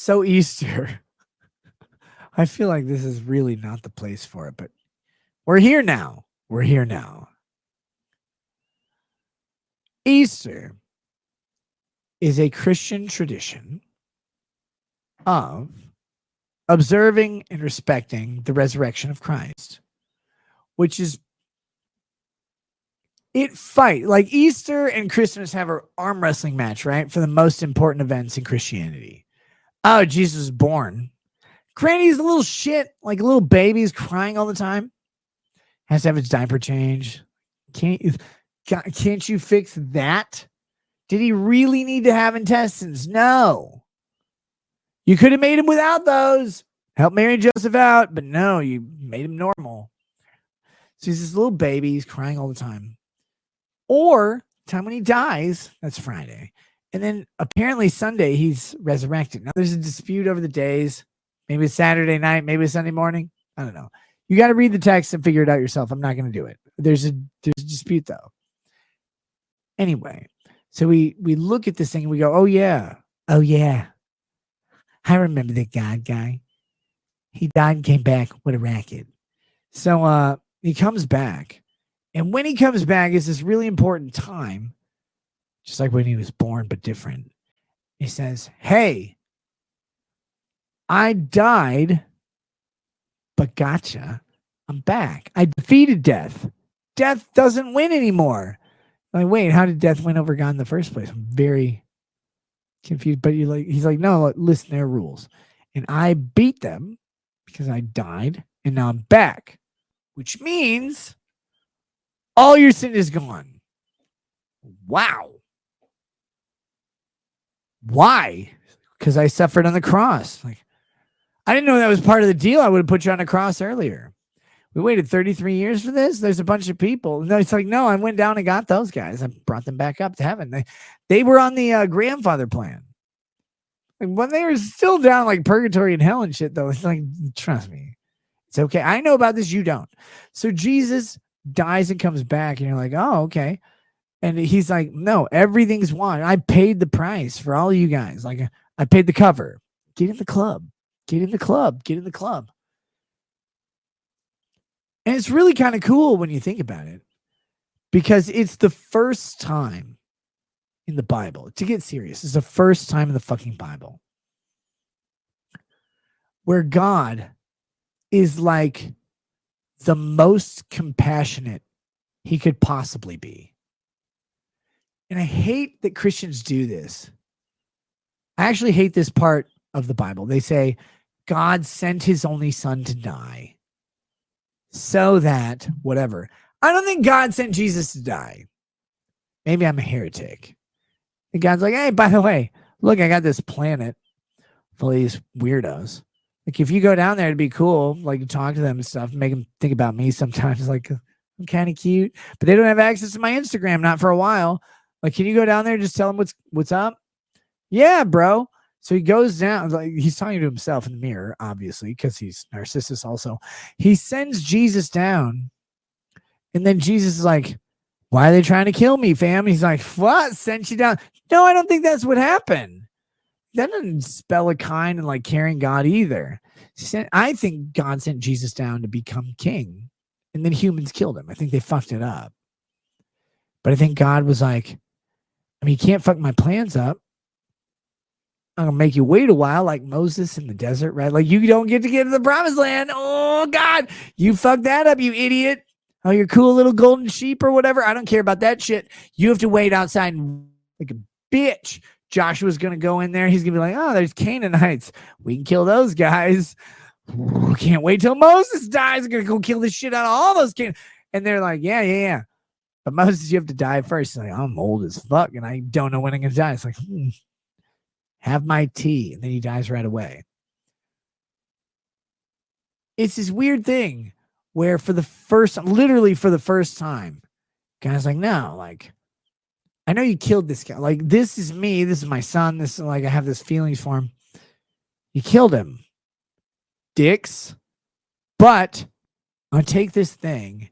So Easter, I feel like this is really not the place for it, but we're here now. We're here now. Easter is a Christian tradition of observing and respecting the resurrection of Christ, which is like Easter and Christmas have an arm wrestling match, right? For the most important events in Christianity. Oh, Jesus was born. Granny's a little shit, like a little baby's crying all the time. Has to have its diaper changed. Can't you fix that? Did he really need to have intestines? No. You could have made him without those. Help Mary and Joseph out, but no, you made him normal. So he's this little baby. He's crying all the time. Or the time when he dies, that's Friday. And then apparently Sunday, he's resurrected. Now, there's a dispute over the days. Maybe it's Saturday night, maybe it's Sunday morning. I don't know. You got to read the text and figure it out yourself. I'm not going to do it. There's a dispute, though. Anyway, so we look at this thing and we go, oh, yeah. I remember that God guy. He died and came back. What a racket. So he comes back. And when he comes back, it's this really important time, just like when he was born, but different. He says, hey, I died, but gotcha. I'm back. I defeated death. Death doesn't win anymore. Like, wait, how did death win over God in the first place? I'm very confused. But he's like, no, listen, there are rules. And I beat them because I died, and now I'm back, which means all your sin is gone. Wow. Why? Because I suffered on the cross. Like, I didn't know that was part of the deal. I would have put you on a cross earlier. We waited 33 years for this. There's a bunch of people. No, it's like, no, I went down and got those guys. I brought them back up to heaven. They were on the grandfather plan. Like, when they were still down like purgatory and hell and shit, though, it's like, trust me. It's okay. I know about this. You don't. So Jesus dies and comes back, and you're like, oh, okay. And he's like, no, everything's won. I paid the price for all of you guys. Like, I paid the cover. Get in the club. Get in the club. Get in the club. And it's really kind of cool when you think about it, because it's the first time in the Bible, to get serious, it's the first time in the fucking Bible where God is like the most compassionate he could possibly be. And I hate that Christians do this. I actually hate this part of the Bible. They say God sent his only son to die so that whatever. I don't think God sent Jesus to die. Maybe I'm a heretic. And God's like, hey, by the way, look, I got this planet full of these weirdos. Like, if you go down there, it'd be cool. Like, talk to them and stuff, make them think about me sometimes. Like, I'm kind of cute, but they don't have access to my Instagram, not for a while. Like, can you go down there and just tell them what's up? Yeah, bro. So he goes down, like, he's talking to himself in the mirror, obviously, because he's narcissist also. He sends Jesus down, and then Jesus is like, why are they trying to kill me, fam? He's like, what? Sent you down? No, I don't think that's what happened. That doesn't spell a kind and like caring God either. I think God sent Jesus down to become king, and then humans killed him. I think they fucked it up. But I think God was like, I mean, you can't fuck my plans up. I'm going to make you wait a while like Moses in the desert, right? Like, you don't get to get to the promised land. Oh, God, you fucked that up, you idiot. Oh, your cool little golden sheep or whatever. I don't care about that shit. You have to wait outside like a bitch. Joshua's going to go in there. He's going to be like, oh, there's Canaanites. We can kill those guys. Can't wait till Moses dies. I'm going to go kill the shit out of all those Canaanites. And they're like, yeah. But Moses, you have to die first. He's like, I'm old as fuck, and I don't know when I'm going to die. It's like, have my tea. And then he dies right away. It's this weird thing where literally for the first time, God's like, no, like, I know you killed this guy. Like, this is me. This is my son. This is like, I have this feelings for him. You killed him, dicks. But I'm going to take this thing.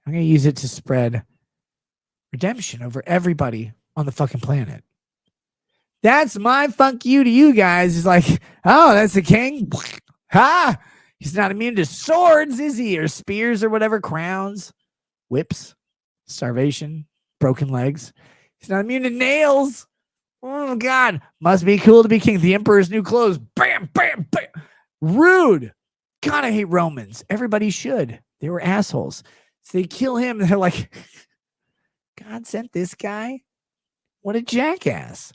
I'm going to use it to spread redemption over everybody on the fucking planet. That's my fuck you to you guys. He's like, oh, that's the king. Ha! He's not immune to swords, is he? Or spears or whatever, crowns, whips, starvation, broken legs. He's not immune to nails. Oh, God. Must be cool to be king. The emperor's new clothes. Bam, bam, bam. Rude. God, I hate Romans. Everybody should. They were assholes. So they kill him. And they're like, God sent this guy? What a jackass.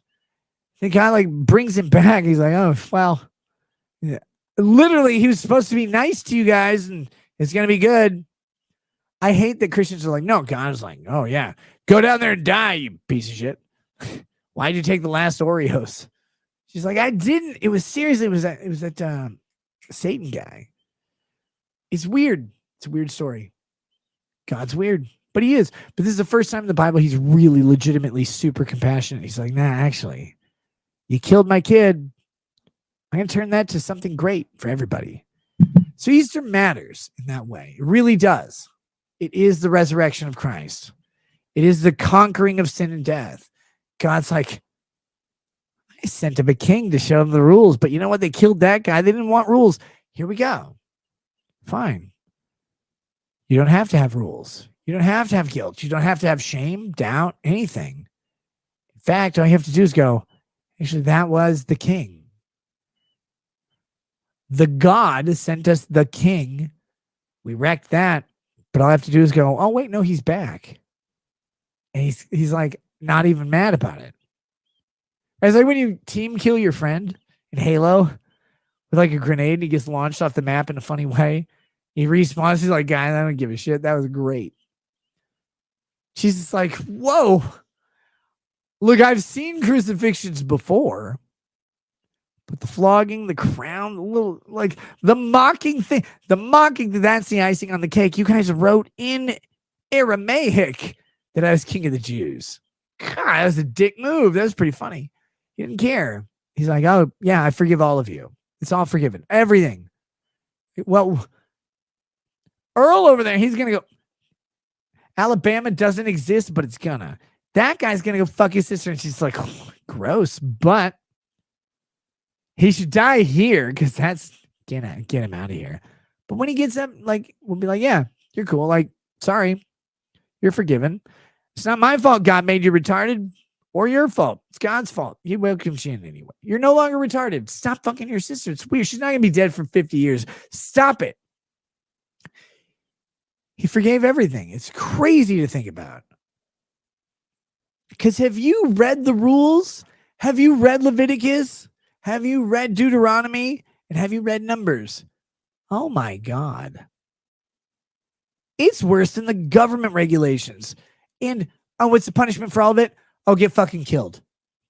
The guy like brings him back. He's like, oh, well, yeah. Literally, he was supposed to be nice to you guys and it's going to be good. I hate that Christians are like, no, God's like, oh, yeah, go down there and die, you piece of shit. Why'd you take the last Oreos? She's like, I didn't. It was seriously, it was that Satan guy. It's weird. It's a weird story. God's weird, but he is. But this is the first time in the Bible he's really legitimately super compassionate. He's like, nah, actually, you killed my kid. I'm going to turn that to something great for everybody. So Easter matters in that way. It really does. It is the resurrection of Christ. It is the conquering of sin and death. God's like, I sent him a king to show him the rules, but you know what? They killed that guy. They didn't want rules. Here we go. Fine. You don't have to have rules. You don't have to have guilt. You don't have to have shame, doubt, anything. In fact, all you have to do is go, actually, that was the king. The God sent us the king. We wrecked that. But all I have to do is go, oh, wait, no, he's back. And he's like not even mad about it. It's like when you team kill your friend in Halo with like a grenade and he gets launched off the map in a funny way. He respawns. He's like, guys, I don't give a shit. That was great. She's just like, whoa. Look, I've seen crucifixions before. But the flogging, the crown, the little, like the mocking thing, that's the icing on the cake. You guys wrote in Aramaic that I was king of the Jews. God, that was a dick move. That was pretty funny. He didn't care. He's like, oh, yeah, I forgive all of you. It's all forgiven. Everything. Well, Earl over there, he's going to go, Alabama doesn't exist, but it's gonna. That guy's going to go fuck his sister. And she's like, oh, gross, but he should die here because that's get him out of here. But when he gets up, like, we'll be like, yeah, you're cool. Like, sorry, you're forgiven. It's not my fault God made you retarded or your fault. It's God's fault. He welcomes you in anyway. You're no longer retarded. Stop fucking your sister. It's weird. She's not going to be dead for 50 years. Stop it. He forgave everything. It's crazy to think about. Because have you read the rules? Have you read Leviticus? Have you read Deuteronomy? And have you read Numbers? Oh my God. It's worse than the government regulations. And, oh, what's the punishment for all of it? Oh, get fucking killed.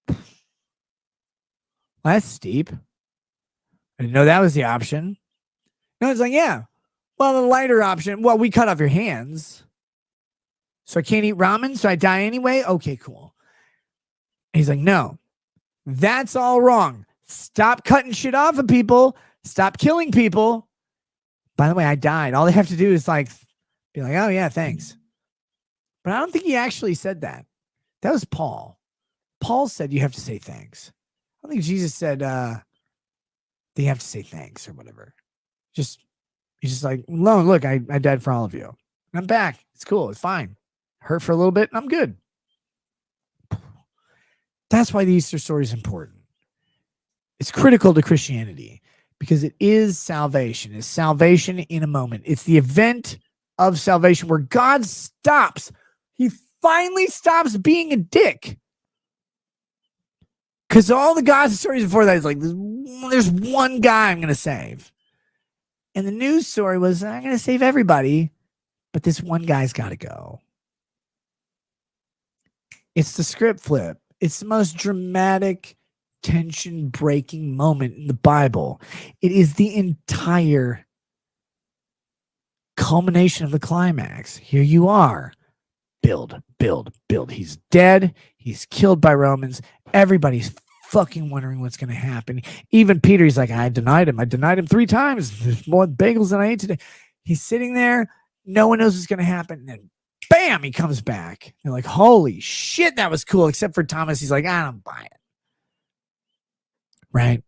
Well, that's steep. I didn't know that was the option. No, it's like, yeah. Well, the lighter option, well, we cut off your hands. So I can't eat ramen, so I die anyway? Okay, cool. And he's like, no, that's all wrong. Stop cutting shit off of people. Stop killing people. By the way, I died. All they have to do is like be like, oh yeah, thanks. But I don't think he actually said that. That was Paul. Paul said you have to say thanks. I don't think Jesus said they have to say thanks or whatever. He's just like, no, look, I died for all of you. I'm back. It's cool. It's fine. Hurt for a little bit and I'm good. That's why the Easter story is important. It's critical to Christianity because it is salvation. It's salvation in a moment. It's the event of salvation where God stops. He finally stops being a dick. Because all the God stories before that is like, there's one guy I'm going to save. And the news story was, I'm going to save everybody, but this one guy's got to go. It's the script flip. It's the most dramatic, tension-breaking moment in the Bible. It is the entire culmination of the climax. Here you are. Build, build, build. He's dead. He's killed by Romans. Everybody's fucking wondering what's going to happen. Even Peter, he's like, I denied him. I denied him 3 times. There's more bagels than I ate today. He's sitting there. No one knows what's going to happen. And then, bam, he comes back. They're like, holy shit, that was cool. Except for Thomas. He's like, I don't buy it. right?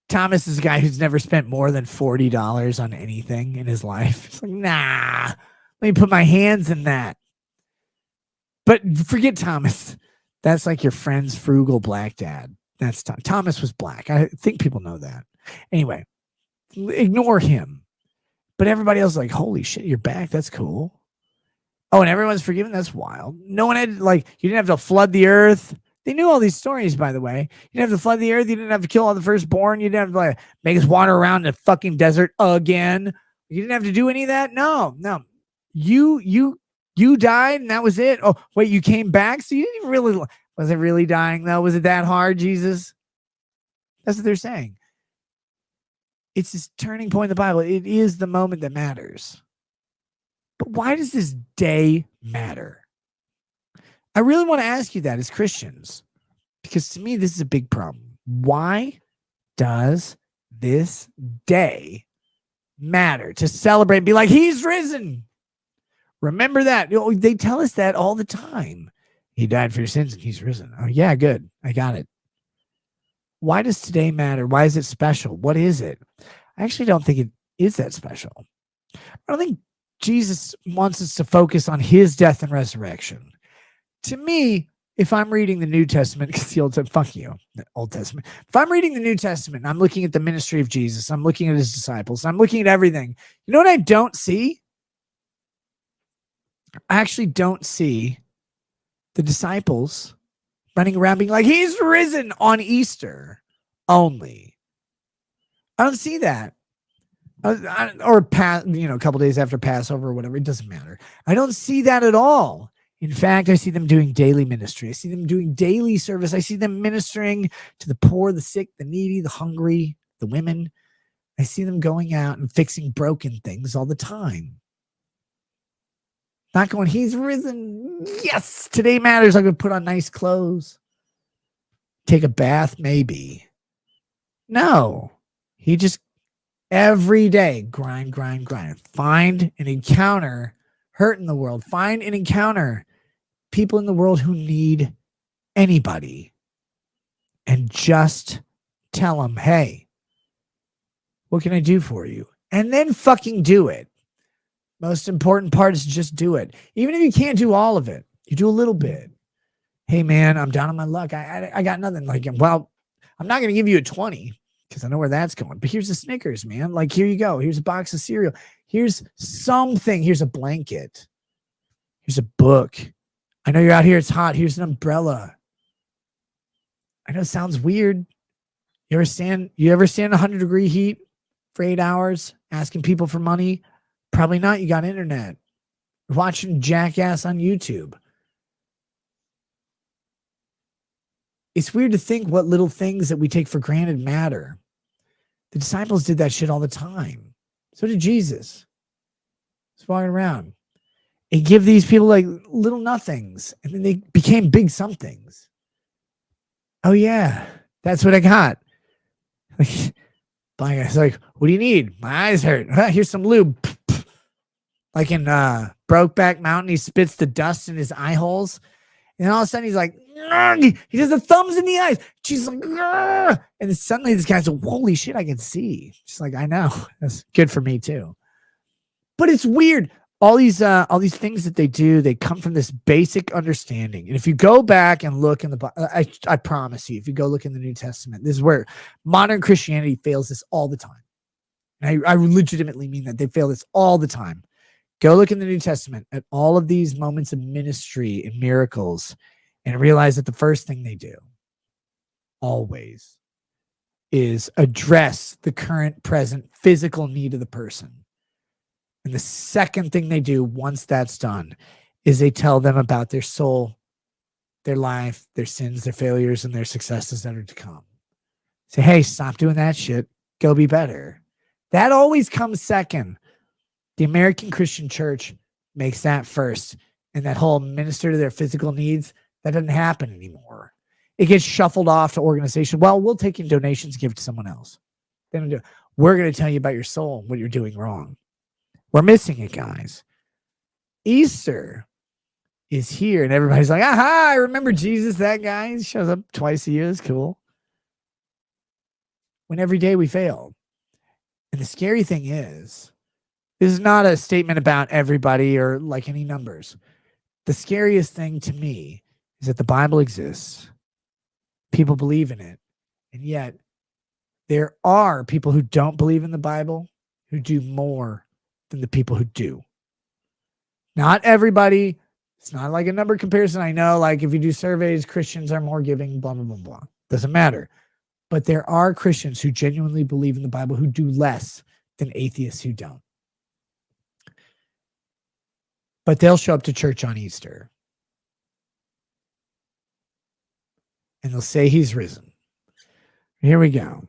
Thomas is a guy who's never spent more than $40 on anything in his life. It's like, nah, let me put my hands in that. But forget Thomas. That's like your friend's frugal black dad. That's Thomas was black. I think people know that. Anyway, ignore him. But everybody else is like, holy shit, you're back. That's cool. Oh, and everyone's forgiven. That's wild. No one had, like, you didn't have to flood the earth. They knew all these stories, by the way. You didn't have to flood the earth. You didn't have to kill all the firstborn. You didn't have to, like, make us wander around the fucking desert again. You didn't have to do any of that. No. You died and that was it. Oh, wait, you came back? So you didn't even really, was it really dying though? Was it that hard, Jesus? That's what they're saying. It's this turning point in the Bible. It is the moment that matters. But why does this day matter? I really want to ask you that as Christians, because to me, this is a big problem. Why does this day matter to celebrate and be like, he's risen? Remember that. You know, they tell us that all the time. He died for your sins and he's risen. Oh, yeah, good. I got it. Why does today matter? Why is it special? What is it? I actually don't think it is that special. I don't think Jesus wants us to focus on his death and resurrection. To me, if I'm reading the New Testament, because the Old Testament, fuck you, the Old Testament. If I'm reading the New Testament, I'm looking at the ministry of Jesus. I'm looking at his disciples. I'm looking at everything. You know what I don't see? I actually don't see the disciples running around being like, he's risen on Easter only. I don't see that. Or a couple days after Passover or whatever. It doesn't matter. I don't see that at all. In fact, I see them doing daily ministry. I see them doing daily service. I see them ministering to the poor, the sick, the needy, the hungry, the women. I see them going out and fixing broken things all the time. Not going, he's risen. Yes, today matters. I'm going to put on nice clothes. Take a bath, maybe. No. He just every day grind. Find and encounter hurt in the world. Find and encounter people in the world who need anybody. And just tell them, hey, what can I do for you? And then fucking do it. Most important part is just do it. Even if you can't do all of it, you do a little bit. Hey, man, I'm down on my luck. I got nothing. Like, well, I'm not going to give you a 20 because I know where that's going. But here's the Snickers, man. Like, here you go. Here's a box of cereal. Here's something. Here's a blanket. Here's a book. I know you're out here. It's hot. Here's an umbrella. I know it sounds weird. You ever stand 100-degree heat for 8 hours asking people for money? Probably not. You got internet. You're watching Jackass on YouTube. It's weird to think what little things that we take for granted matter. The disciples did that shit all the time. So did Jesus. He's walking around. He give these people like little nothings, and then they became big somethings. Oh yeah, that's what I got. Blind guy's like, what do you need? My eyes hurt. Here's some lube. Like in Brokeback Mountain, he spits the dust in his eye holes. And all of a sudden he's like, he does the thumbs in the eyes. She's like, and then suddenly this guy's like, holy shit, I can see. She's like, I know. That's good for me too. But it's weird. All these things that they do, they come from this basic understanding. And if you go back and look in the, I promise you, if you go look in the New Testament, this is where modern Christianity fails this all the time. And I legitimately mean that. They fail this all the time. Go look in the New Testament at all of these moments of ministry and miracles and realize that the first thing they do always is address the current, present physical need of the person. And the second thing they do once that's done is they tell them about their soul, their life, their sins, their failures, and their successes that are to come. Say, hey, stop doing that shit. Go be better. That always comes second. The American Christian church makes that first. And that whole minister to their physical needs, that doesn't happen anymore. It gets shuffled off to organization. Well, we'll take in donations, give it to someone else. They don't do it. We're going to tell you about your soul, what you're doing wrong. We're missing it, guys. Easter is here, and everybody's like, aha, I remember Jesus, that guy. He shows up twice a year. It's cool. when every day we fail. And the scary thing is, this is not a statement about everybody or like any numbers. The scariest thing to me is that the Bible exists. People believe in it. And yet there are people who don't believe in the Bible who do more than the people who do. Not everybody. It's not like a number comparison. I know, like if you do surveys, Christians are more giving, blah, blah, blah, blah. Doesn't matter. But there are Christians who genuinely believe in the Bible who do less than atheists who don't. But they'll show up to church on Easter. And they'll say he's risen. Here we go.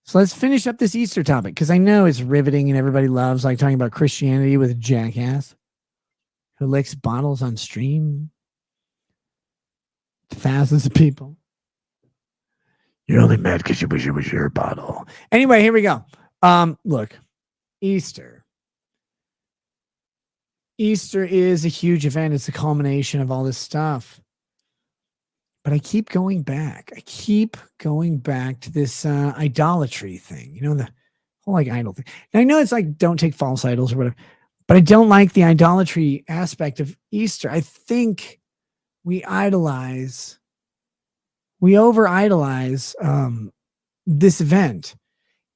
So let's finish up this Easter topic, because I know it's riveting and everybody loves like talking about Christianity with a jackass who licks bottles on stream. Thousands of people. You're only mad because you wish it was your bottle. Anyway, here we go. Look, Easter. Easter is a huge event. It's a culmination of all this stuff. But I keep going back. To this idolatry thing. You know, the whole like idol thing. And I know it's like don't take false idols or whatever. But I don't like the idolatry aspect of Easter. I think we over-idolize this event.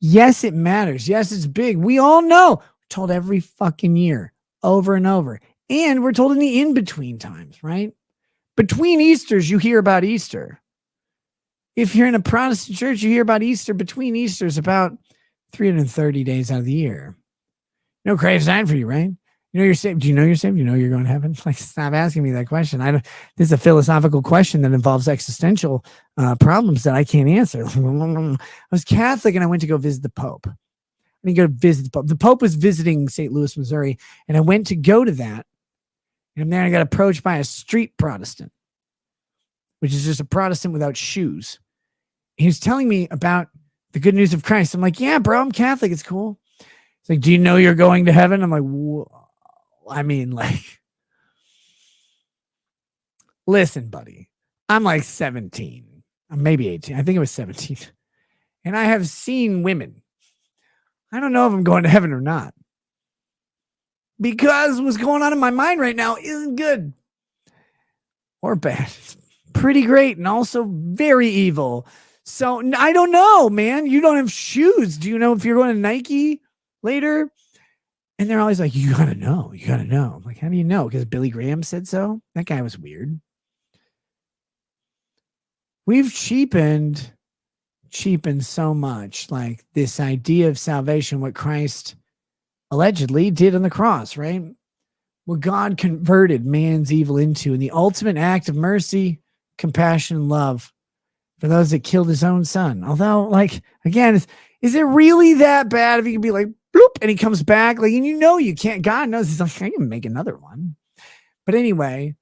Yes, it matters. Yes, it's big. We all know. We're told every fucking year, over and over. And we're told in the in-between times, right? Between Easters, you hear about Easter. If you're in a Protestant church, you hear about Easter. Between Easters, about 330 days out of the year. No crazy time for you, right? You know you're saved. Do you know you're saved? You know you're going to heaven? Like, stop asking me that question. This is a philosophical question that involves existential problems that I can't answer. I was Catholic and I went to go visit the Pope. I didn't go to visit the Pope. The Pope was visiting St. Louis, Missouri, and I went to go to that. And then I got approached by a street Protestant, which is just a Protestant without shoes. He was telling me about the good news of Christ. I'm like, yeah, bro, I'm Catholic. It's cool. It's like, do you know you're going to heaven? I'm like, whoa. I mean, like, listen, buddy, I'm like 17, maybe 18. I think it was 17. And I have seen women. I don't know if I'm going to heaven or not. Because what's going on in my mind right now isn't good or bad. It's pretty great and also very evil. So I don't know, man. You don't have shoes. Do you know if you're going to Nike later? And they're always like, you gotta know. I'm like, how do you know? Because Billy Graham said so? That guy was weird. We've cheapened so much, like this idea of salvation, what Christ allegedly did on the cross, right? What God converted man's evil into, and the ultimate act of mercy, compassion, and love for those that killed his own son. Although, like, again, is it really that bad if you can be like, bloop, and he comes back? Like, and you know you can't. God knows he's like, I can make another one. But anyway,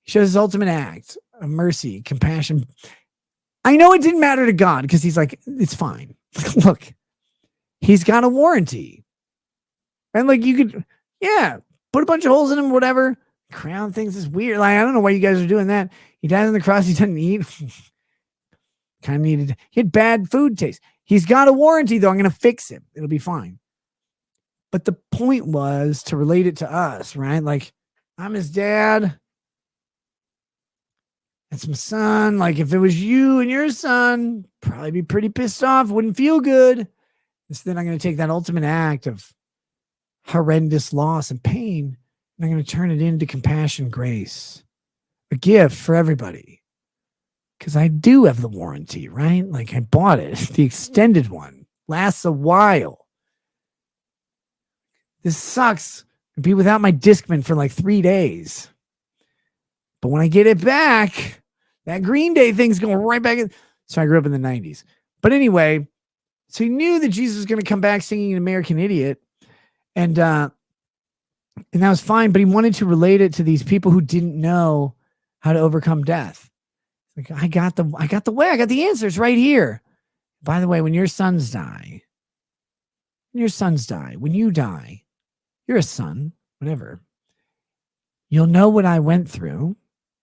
he shows his ultimate act of mercy, compassion. I know it didn't matter to God because he's like, it's fine. Look, he's got a warranty. And like you could, yeah, put a bunch of holes in him, whatever. Crown things is weird. Like, I don't know why you guys are doing that. He dies on the cross. He doesn't eat. Kind of needed. He had bad food taste. He's got a warranty, though. I'm going to fix him. It'll be fine. But the point was to relate it to us, right? Like, I'm his dad. That's my son. Like, if it was you and your son, probably be pretty pissed off. Wouldn't feel good. And so then I'm going to take that ultimate act of horrendous loss and pain, and I'm going to turn it into compassion, grace, a gift for everybody. Because I do have the warranty, right? Like, I bought it. The extended one lasts a while. This sucks. I'd be without my Discman for like 3 days. But when I get it back, that Green Day thing's going right back in. So I grew up in the 90s. But anyway, so he knew that Jesus was going to come back singing an American Idiot. And that was fine. But he wanted to relate it to these people who didn't know how to overcome death. Like, I got the way. I got the answers right here. By the way, when your sons die, when you die, you're a son, whatever. You'll know what I went through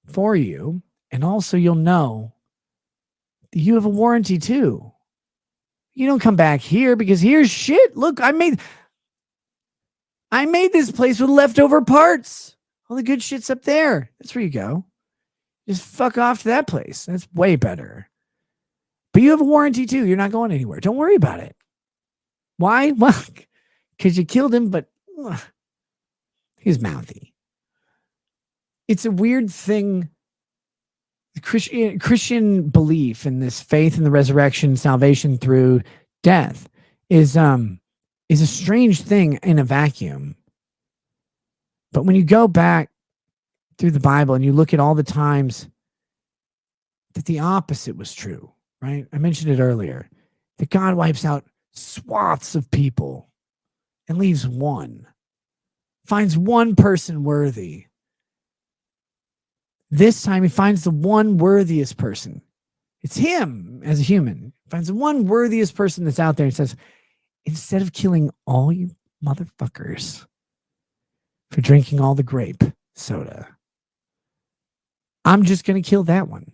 for you. And also you'll know that you have a warranty too. You don't come back here because here's shit. Look, I made this place with leftover parts. All the good shit's up there. That's where you go. Just fuck off to that place. That's way better. But you have a warranty too. You're not going anywhere. Don't worry about it. Why? Well, because you killed him, but he's mouthy. It's a weird thing. Christian belief in this faith in the resurrection, salvation through death is a strange thing in a vacuum. But when you go back through the Bible and you look at all the times that the opposite was true, right? I mentioned it earlier, that God wipes out swaths of people and leaves one, finds one person worthy. This time he finds the one worthiest person. It's him as a human. Finds the one worthiest person that's out there and says, instead of killing all you motherfuckers for drinking all the grape soda, I'm just going to kill that one.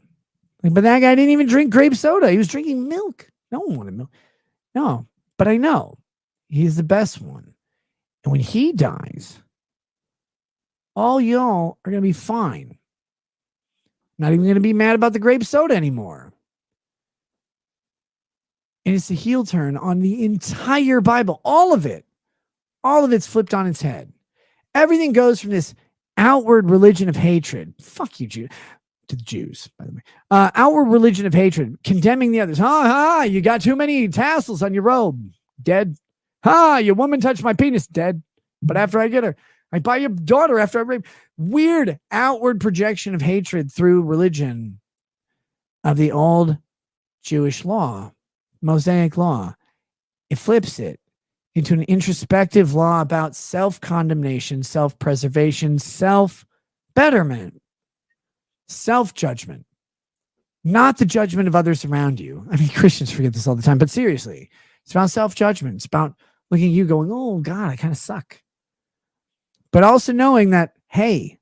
But that guy didn't even drink grape soda. He was drinking milk. No one wanted milk. No, but I know he's the best one. And when he dies, all y'all are going to be fine. Not even going to be mad about the grape soda anymore. And it's a heel turn on the entire Bible. All of it. All of it's flipped on its head. Everything goes from this outward religion of hatred. Fuck you, Jew. To the Jews, by the way. Outward religion of hatred. Condemning the others. You got too many tassels on your robe. Dead. Your woman touched my penis. Dead. But after I get her, I buy your daughter after I rape. Weird outward projection of hatred through religion of the old Jewish law, Mosaic law. It flips it into an introspective law about self-condemnation, self-preservation, self-betterment, self-judgment, not the judgment of others around you. I mean, Christians forget this all the time, but seriously, it's about self-judgment. It's about looking at you going, oh God, I kind of suck. But also knowing that, hey,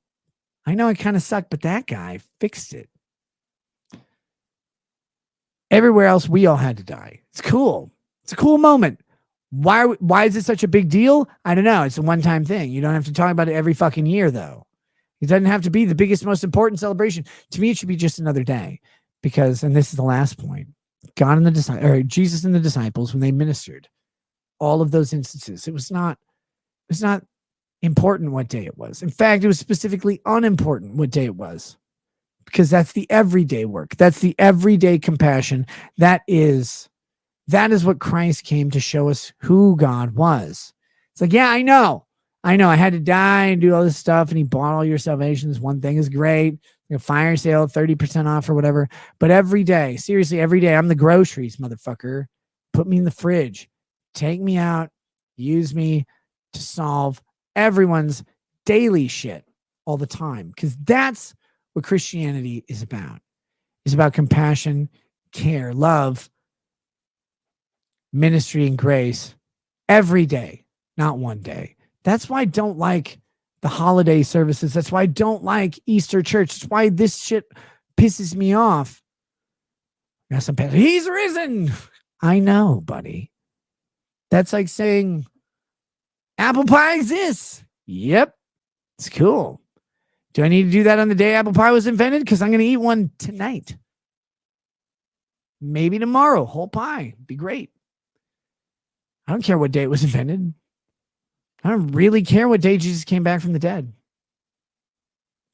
I know I kind of suck, but that guy fixed it. Everywhere else, we all had to die. It's cool. It's a cool moment. Why is it such a big deal? I don't know. It's a one-time thing. You don't have to talk about it every fucking year, though. It doesn't have to be the biggest, most important celebration. To me, it should be just another day. Because, and this is the last point, God and Jesus and the disciples, when they ministered, all of those instances, it was not important what day it was. In fact, it was specifically unimportant what day it was, because that's the everyday work. That's the everyday compassion. That is what Christ came to show us who God was. It's like, yeah, I know. I had to die and do all this stuff, and he bought all your salvations. One thing is great. Fire sale, 30% off or whatever. But every day, seriously, every day, I'm the groceries, motherfucker. Put me in the fridge. Take me out. Use me to solve everyone's daily shit all the time. Because that's what Christianity is about. It's about compassion, care, love, ministry, and grace every day, not one day. That's why I don't like the holiday services. That's why I don't like Easter church. That's why this shit pisses me off. He's risen. I know, buddy. That's like saying apple pie exists. Yep. It's cool. Do I need to do that on the day apple pie was invented? Because I'm going to eat one tonight. Maybe tomorrow. Whole pie. Be great. I don't care what day it was invented. I don't really care what day Jesus came back from the dead.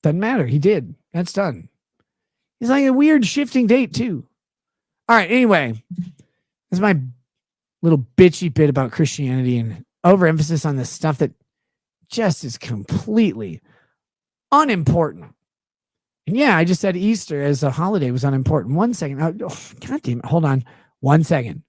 Doesn't matter. He did. That's done. It's like a weird shifting date, too. All right. Anyway, that's my little bitchy bit about Christianity and overemphasis on this stuff that just is completely unimportant. And yeah, I just said Easter as a holiday was unimportant. 1 second. Oh, God damn it. Hold on. 1 second.